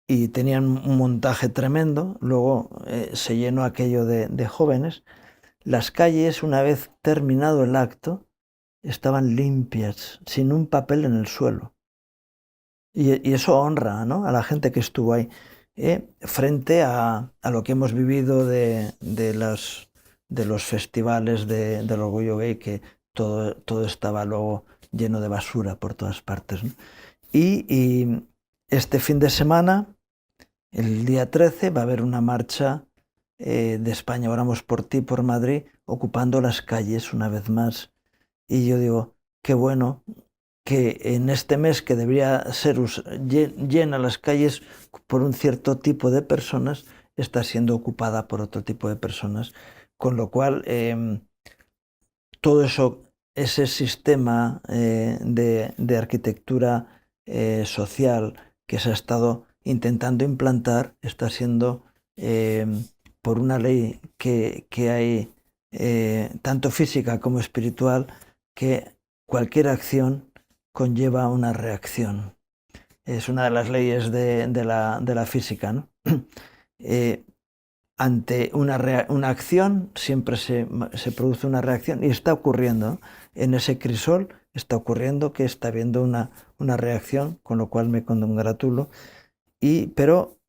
y tenían un montaje tremendo. Luego se llenó aquello de jóvenes. Las calles, una vez terminado el acto, estaban limpias, sin un papel en el suelo. Y eso honra, ¿no?, a la gente que estuvo ahí, frente a lo que hemos vivido de los festivales del orgullo gay, que todo estaba luego lleno de basura por todas partes, ¿no? Y este fin de semana, el día 13, va a haber una marcha de España Oramos por Ti por Madrid, ocupando las calles una vez más. Y yo digo, qué bueno que en este mes, que debería ser llena las calles por un cierto tipo de personas, está siendo ocupada por otro tipo de personas, con lo cual todo eso, ese sistema de arquitectura social que se ha estado intentando implantar, está siendo, por una ley que hay, tanto física como espiritual, que cualquier acción conlleva una reacción. Es una de las leyes de la física, ¿no? Ante una acción siempre se produce una reacción, y está ocurriendo, ¿no? En ese crisol está ocurriendo que está habiendo una reacción, con lo cual me congratulo. Pero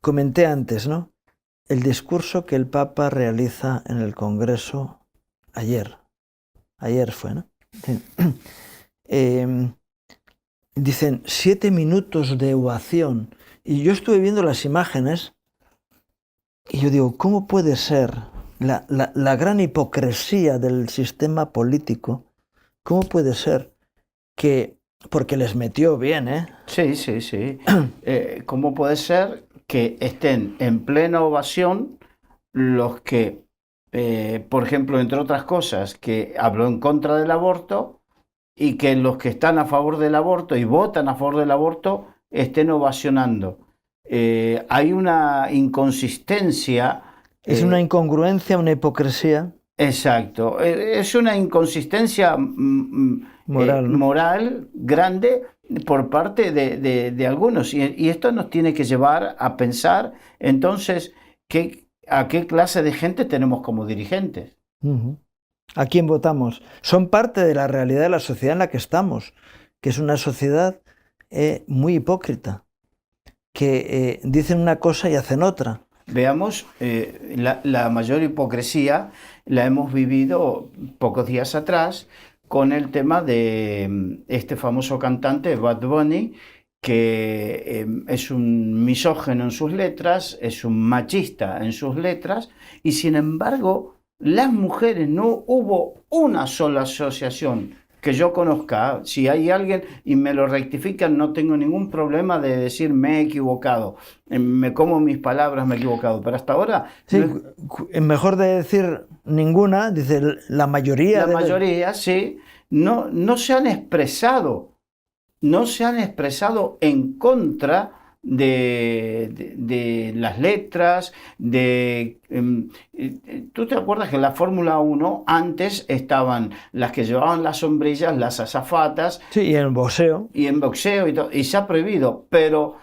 comenté antes, ¿no?, el discurso que el Papa realiza en el Congreso ayer fue, ¿no? Sí. Dicen 7 minutos de ovación, y yo estuve viendo las imágenes y yo digo, ¿cómo puede ser la gran hipocresía del sistema político? ¿Cómo puede ser que, porque les metió bien, Sí. ¿Cómo puede ser que estén en plena ovación los que, por ejemplo, entre otras cosas, que habló en contra del aborto, y que los que están a favor del aborto y votan a favor del aborto estén ovacionando? Hay una inconsistencia. Es una incongruencia, una hipocresía. Exacto, es una inconsistencia moral, ¿no?, moral grande por parte de algunos, y esto nos tiene que llevar a pensar entonces a qué clase de gente tenemos como dirigentes. Uh-huh. ¿A quién votamos? Son parte de la realidad de la sociedad en la que estamos, que es una sociedad muy hipócrita, que dicen una cosa y hacen otra. Veamos, la mayor hipocresía la hemos vivido pocos días atrás con el tema de este famoso cantante Bad Bunny, que es un misógino en sus letras, es un machista en sus letras, y sin embargo las mujeres, no hubo una sola asociación que yo conozca. Si hay alguien y me lo rectifican, no tengo ningún problema de decir me he equivocado, me como mis palabras, me he equivocado, pero hasta ahora... Sí, mejor de decir ninguna, dice la mayoría. La mayoría, sí, no se han expresado en contra de las letras, ¿tú te acuerdas que en la Fórmula 1 antes estaban las que llevaban las sombrillas, las azafatas, Sí, y en boxeo. y en boxeo y todo, y se ha prohibido, pero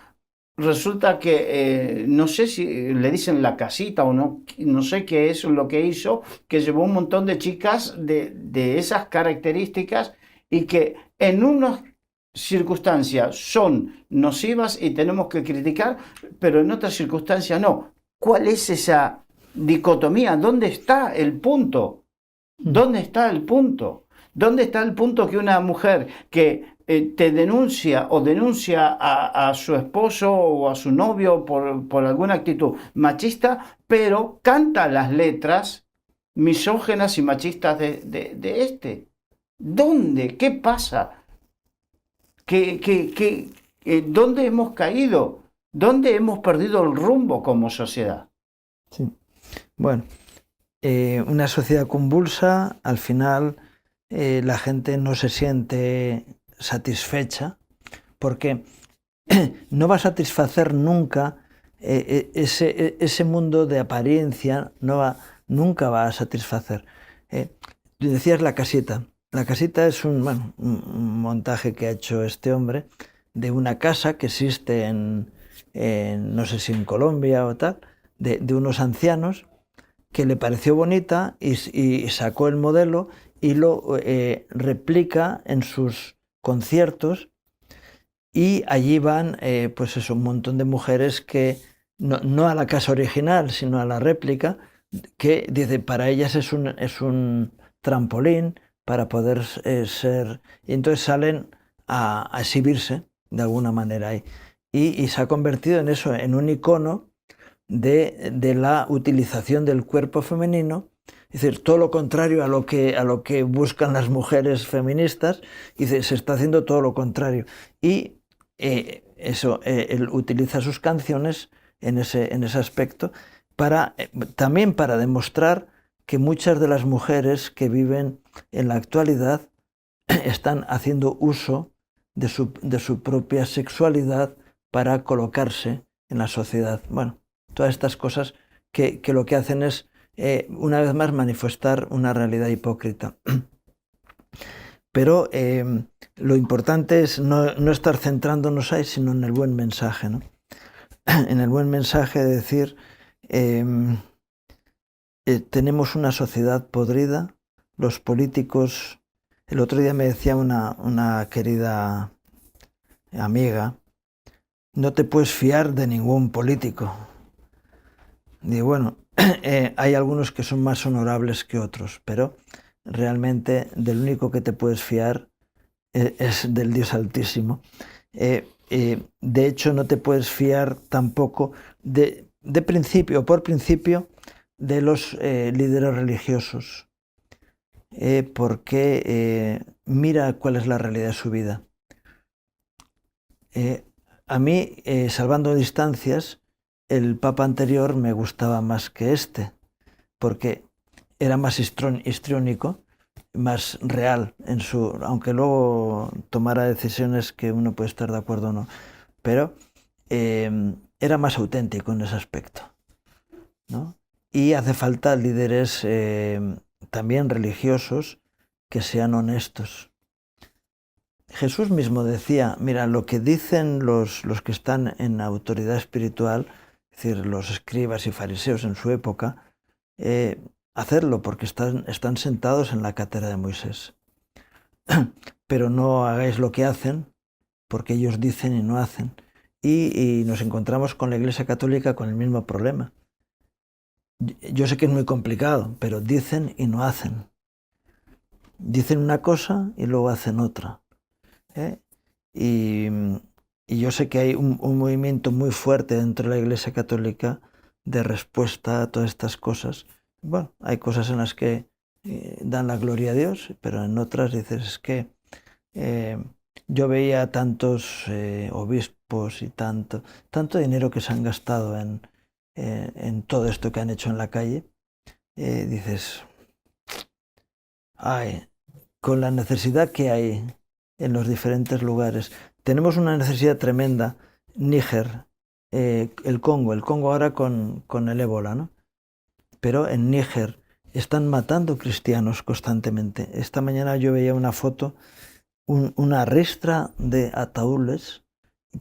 resulta que no sé si le dicen la casita o no, no sé qué es lo que hizo, que llevó un montón de chicas de esas características y que en unas circunstancias son nocivas y tenemos que criticar, pero en otras circunstancias no. ¿Cuál es esa dicotomía? ¿Dónde está el punto? ¿Dónde está el punto? ¿Dónde está el punto que una mujer que te denuncia o denuncia a su esposo o a su novio por alguna actitud machista, pero canta las letras misógenas y machistas de este? ¿Dónde? ¿Qué pasa? ¿Dónde hemos caído? ¿Dónde hemos perdido el rumbo como sociedad? Sí. Bueno, una sociedad convulsa, al final la gente no se siente satisfecha porque no va a satisfacer nunca ese mundo de apariencia, nunca va a satisfacer. Decías la casita. La casita es un montaje que ha hecho este hombre de una casa que existe no sé si en Colombia o tal, de unos ancianos que le pareció bonita y sacó el modelo y lo replica en sus conciertos, y allí van pues eso, un montón de mujeres que no a la casa original sino a la réplica, que dice para ellas es un trampolín para poder ser, y entonces salen a exhibirse de alguna manera ahí. Y se ha convertido en eso, en un icono de la utilización del cuerpo femenino, es decir, todo lo contrario a lo que buscan las mujeres feministas, y se está haciendo todo lo contrario. Y él utiliza sus canciones en ese aspecto también para demostrar que muchas de las mujeres que viven en la actualidad están haciendo uso de su propia sexualidad para colocarse en la sociedad. Bueno, todas estas cosas que lo que hacen es, una vez más, manifestar una realidad hipócrita. Pero lo importante es no estar centrándonos ahí, sino en el buen mensaje, ¿no? En el buen mensaje de decir, tenemos una sociedad podrida, los políticos. El otro día me decía una querida amiga, no te puedes fiar de ningún político. Digo, bueno, hay algunos que son más honorables que otros, pero realmente del único que te puedes fiar es del Dios Altísimo. De hecho, no te puedes fiar tampoco de principio, por principio, de los líderes religiosos, porque mira cuál es la realidad de su vida. A mí, salvando distancias, el papa anterior me gustaba más que este, porque era más histriónico, más real aunque luego tomara decisiones que uno puede estar de acuerdo o no, pero era más auténtico en ese aspecto, ¿no? Y hace falta líderes también religiosos que sean honestos. Jesús mismo decía, mira, lo que dicen los que están en autoridad espiritual, es decir, los escribas y fariseos en su época, hacerlo porque están sentados en la cátedra de Moisés. Pero no hagáis lo que hacen, porque ellos dicen y no hacen. Y nos encontramos con la Iglesia Católica con el mismo problema. Yo sé que es muy complicado, pero dicen y no hacen. Dicen una cosa y luego hacen otra. Y yo sé que hay un movimiento muy fuerte dentro de la Iglesia Católica de respuesta a todas estas cosas. Bueno, hay cosas en las que dan la gloria a Dios, pero en otras dices, es que yo veía tantos obispos y tanto dinero que se han gastado en todo esto que han hecho en la calle. Dices, ay, con la necesidad que hay en los diferentes lugares. Tenemos una necesidad tremenda. Níger el Congo ahora con el ébola, ¿no? Pero en Níger están matando cristianos constantemente. Esta mañana yo veía una foto, una ristra de ataúdes,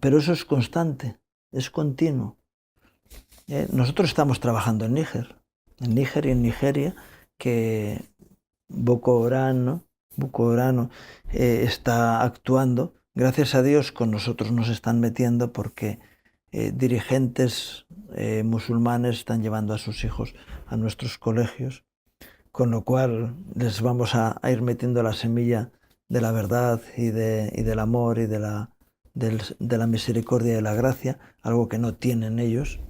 pero eso es constante, es continuo. Nosotros estamos trabajando en Níger y en Nigeria, que Boko Haram, ¿no? Boko Haram está actuando. Gracias a Dios con nosotros nos están metiendo porque dirigentes musulmanes están llevando a sus hijos a nuestros colegios, con lo cual les vamos a ir metiendo la semilla de la verdad y del amor y de la misericordia y de la gracia, algo que no tienen ellos,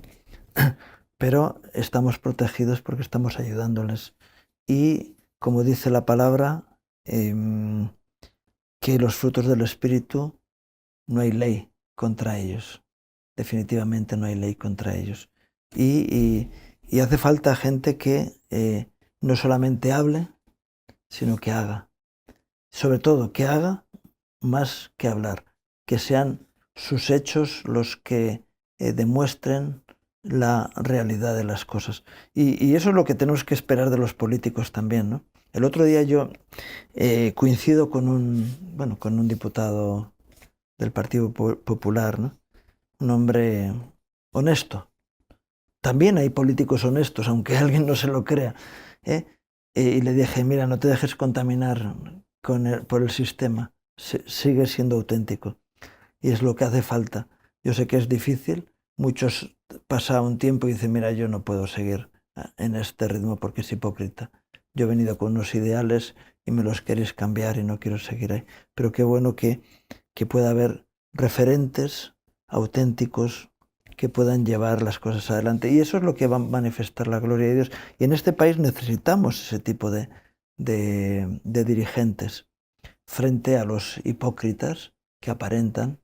pero estamos protegidos porque estamos ayudándoles. Y como dice la palabra, que los frutos del Espíritu no hay ley contra ellos. Definitivamente no hay ley contra ellos. Y hace falta gente que no solamente hable, sino que haga. Sobre todo, que haga más que hablar. Que sean sus hechos los que demuestren la realidad de las cosas. Y eso es lo que tenemos que esperar de los políticos también, ¿no? El otro día yo coincido con un diputado del Partido Popular, ¿no? Un hombre honesto. También hay políticos honestos, aunque alguien no se lo crea, ¿eh? Y le dije, mira, no te dejes contaminar por el sistema, sigue siendo auténtico. Y es lo que hace falta. Yo sé que es difícil, muchos pasan un tiempo y dicen, mira, yo no puedo seguir en este ritmo porque es hipócrita. Yo he venido con unos ideales y me los queréis cambiar y no quiero seguir ahí. Pero qué bueno que pueda haber referentes auténticos que puedan llevar las cosas adelante. Y eso es lo que va a manifestar la gloria de Dios. Y en este país necesitamos ese tipo de dirigentes frente a los hipócritas que aparentan,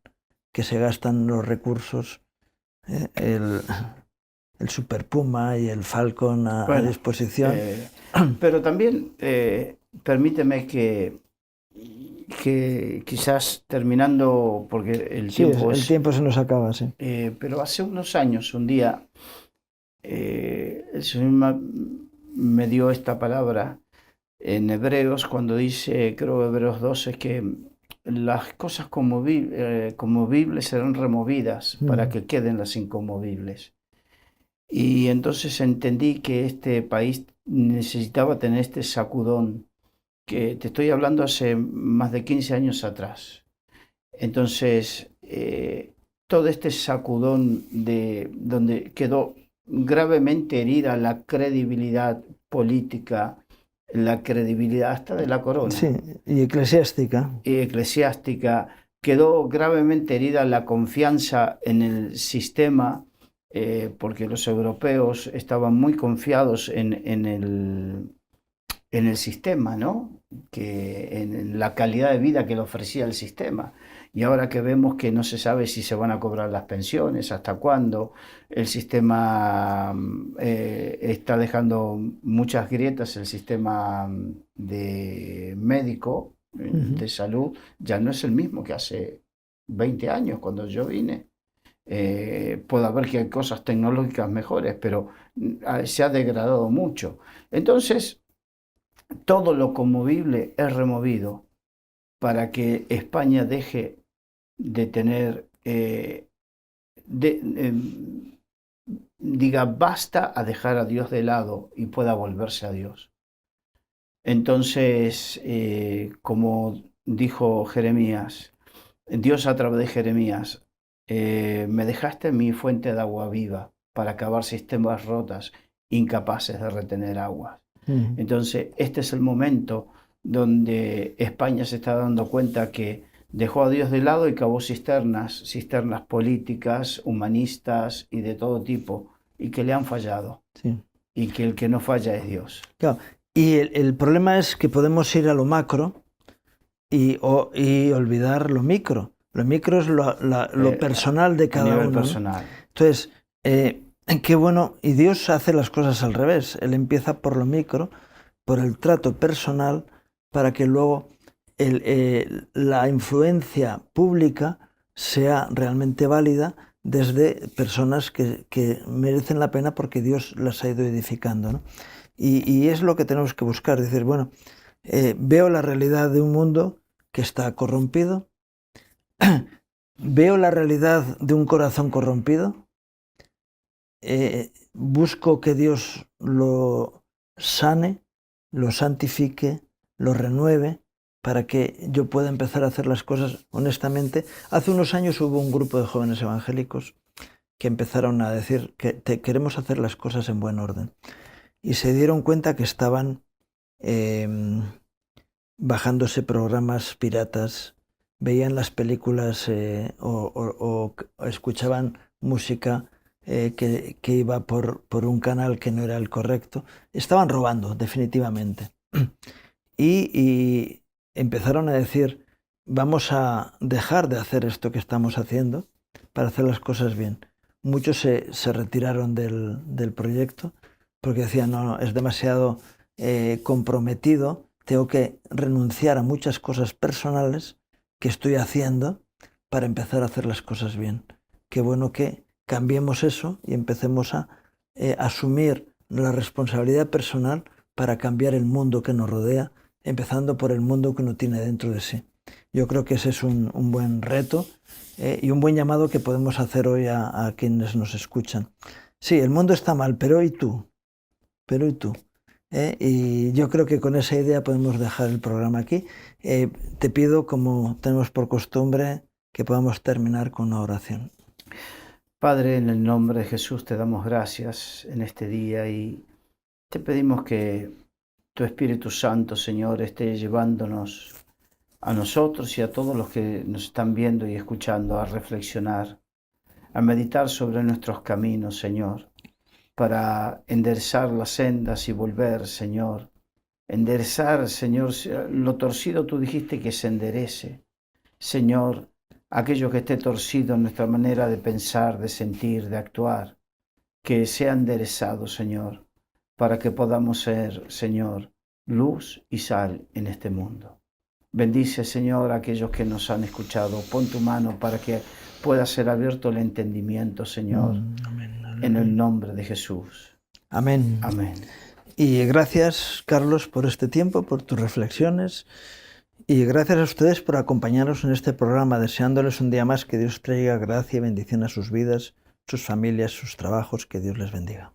que se gastan los recursos, el Super Puma y el Falcon a disposición. Pero también permíteme que quizás terminando, porque el tiempo se nos acaba, sí. Pero hace unos años, un día, el Señor me dio esta palabra en Hebreos, cuando dice, creo Hebreos 12, que las cosas conmovibles serán removidas para que queden las inconmovibles. Y entonces entendí que este país necesitaba tener este sacudón, que te estoy hablando hace más de 15 años atrás. Entonces, todo este sacudón donde quedó gravemente herida la credibilidad política, la credibilidad hasta de la corona. Sí, y eclesiástica. Quedó gravemente herida la confianza en el sistema, porque los europeos estaban muy confiados en el sistema, ¿no? En la calidad de vida que le ofrecía el sistema. Y ahora que vemos que no se sabe si se van a cobrar las pensiones, hasta cuándo, el sistema está dejando muchas grietas, el sistema de médico, de salud, ya no es el mismo que hace 20 años cuando yo vine. Puede haber que hay cosas tecnológicas mejores, pero se ha degradado mucho. Entonces, todo lo conmovible es removido para que España deje de tener, diga basta a dejar a Dios de lado y pueda volverse a Dios. Entonces, como dijo Jeremías, Dios a través de Jeremías, me dejaste mi fuente de agua viva para acabar sistemas rotas, incapaces de retener aguas. Entonces, este es el momento donde España se está dando cuenta que dejó a Dios de lado y cavó cisternas políticas, humanistas y de todo tipo, y que le han fallado. Sí. Y que el que no falla es Dios. Claro. Y el problema es que podemos ir a lo macro y olvidar lo micro. Lo micro es lo personal de cada uno. Personal. Entonces, qué bueno, y Dios hace las cosas al revés. Él empieza por lo micro, por el trato personal, para que luego la influencia pública sea realmente válida desde personas que merecen la pena porque Dios las ha ido edificando, ¿no? Y es lo que tenemos que buscar, decir, bueno, veo la realidad de un mundo que está corrompido, veo la realidad de un corazón corrompido, busco que Dios lo sane, lo santifique, lo renueve, para que yo pueda empezar a hacer las cosas honestamente. Hace unos años hubo un grupo de jóvenes evangélicos que empezaron a decir que queremos hacer las cosas en buen orden. Y se dieron cuenta que estaban bajándose programas piratas, veían las películas o escuchaban música que iba por un canal que no era el correcto. Estaban robando, definitivamente. Y empezaron a decir, vamos a dejar de hacer esto que estamos haciendo para hacer las cosas bien. Muchos se retiraron del proyecto porque decían, no, es demasiado comprometido, tengo que renunciar a muchas cosas personales que estoy haciendo para empezar a hacer las cosas bien. Qué bueno que cambiemos eso y empecemos a asumir la responsabilidad personal para cambiar el mundo que nos rodea, empezando por el mundo que uno tiene dentro de sí. Yo creo que ese es un buen reto y un buen llamado que podemos hacer hoy a quienes nos escuchan. Sí, el mundo está mal, pero ¿y tú? Pero ¿y tú? Y yo creo que con esa idea podemos dejar el programa aquí. Te pido, como tenemos por costumbre, que podamos terminar con una oración. Padre, en el nombre de Jesús te damos gracias en este día y te pedimos que tu Espíritu Santo, Señor, esté llevándonos a nosotros y a todos los que nos están viendo y escuchando a reflexionar, a meditar sobre nuestros caminos, Señor, para enderezar las sendas y volver, Señor. Enderezar, Señor, lo torcido tú dijiste que se enderece. Señor, aquello que esté torcido en nuestra manera de pensar, de sentir, de actuar, que sea enderezado, Señor, para que podamos ser, Señor, luz y sal en este mundo. Bendice, Señor, a aquellos que nos han escuchado. Pon tu mano para que pueda ser abierto el entendimiento, Señor, en el nombre de Jesús. Amén. Amén. Y gracias, Carlos, por este tiempo, por tus reflexiones. Y gracias a ustedes por acompañarnos en este programa, deseándoles un día más que Dios traiga gracia y bendición a sus vidas, sus familias, sus trabajos. Que Dios les bendiga.